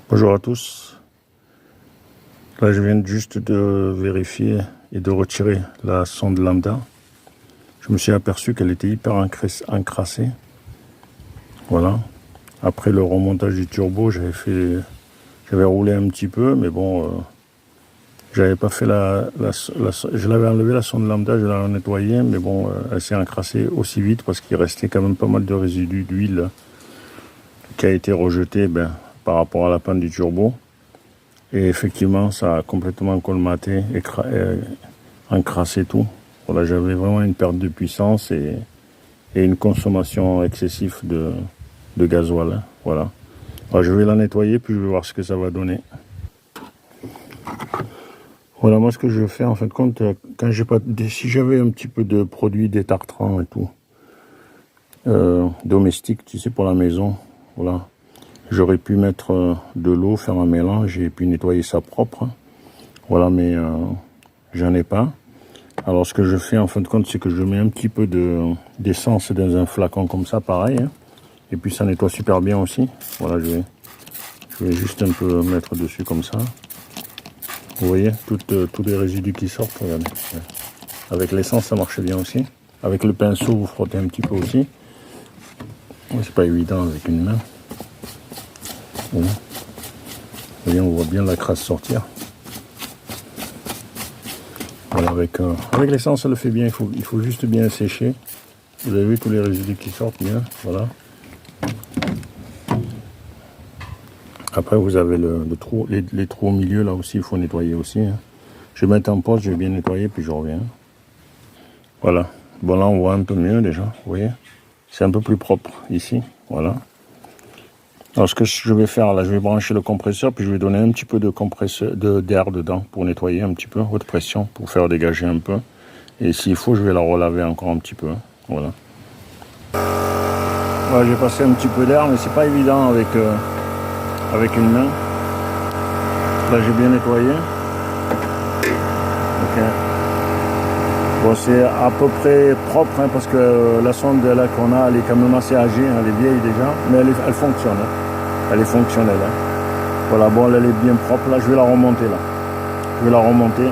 Bonjour à tous. Là, je viens juste de vérifier et de retirer la sonde lambda. Je me suis aperçu qu'elle était hyper encrassée. Voilà. Après le remontage du turbo, j'avais roulé un petit peu, mais bon, j'avais pas fait je l'avais enlevé la sonde lambda, je l'avais nettoyée, mais bon, elle s'est encrassée aussi vite parce qu'il restait quand même pas mal de résidus d'huile qui a été rejeté par rapport à la panne du turbo. Et effectivement, ça a complètement colmaté, encrassé tout. Voilà, j'avais vraiment une perte de puissance et une consommation excessive de gasoil. Hein, voilà. Alors, je vais la nettoyer, puis je vais voir ce que ça va donner. Voilà, moi, ce que je fais, en fin de compte, quand j'ai pas, si j'avais un petit peu de produits détartrants et tout, domestiques, tu sais, pour la maison, voilà. J'aurais pu mettre de l'eau, faire un mélange et puis nettoyer ça propre. Voilà, mais j'en ai pas. Alors ce que je fais en fin de compte, c'est que je mets un petit peu d'essence dans un flacon comme ça, pareil. Hein. Et puis ça nettoie super bien aussi. Voilà, je vais juste un peu mettre dessus comme ça. Vous voyez, tous les résidus qui sortent, regardez. Avec l'essence, ça marche bien aussi. Avec le pinceau, vous frottez un petit peu aussi. C'est pas évident avec une main. Voilà. Vous voyez, on voit bien la crasse sortir. Voilà, avec l'essence, ça le fait bien. Il faut juste bien sécher. Vous avez vu tous les résidus qui sortent bien. Voilà. Après, vous avez le trou, les trous au milieu, là aussi, il faut nettoyer aussi. Hein. Je vais mettre en pause, je vais bien nettoyer, puis je reviens. Voilà. Bon, là, on voit un peu mieux déjà. Vous voyez, c'est un peu plus propre ici. Voilà. Alors, ce que je vais faire, là, je vais brancher le compresseur, puis je vais donner un petit peu d'air dedans pour nettoyer un petit peu, haute pression, pour faire dégager un peu. Et s'il faut, je vais la relaver encore un petit peu. Hein. Voilà. Voilà, j'ai passé un petit peu d'air, mais c'est pas évident avec une main. Là, j'ai bien nettoyé. Ok. Bon, c'est à peu près propre, hein, parce que la sonde là qu'on a, elle est quand même assez âgée, hein, elle est vieille déjà, mais elle fonctionne. Hein. Elle est fonctionnelle. Hein. Voilà, bon, elle est bien propre. Là, je vais la remonter là. Je vais la remonter.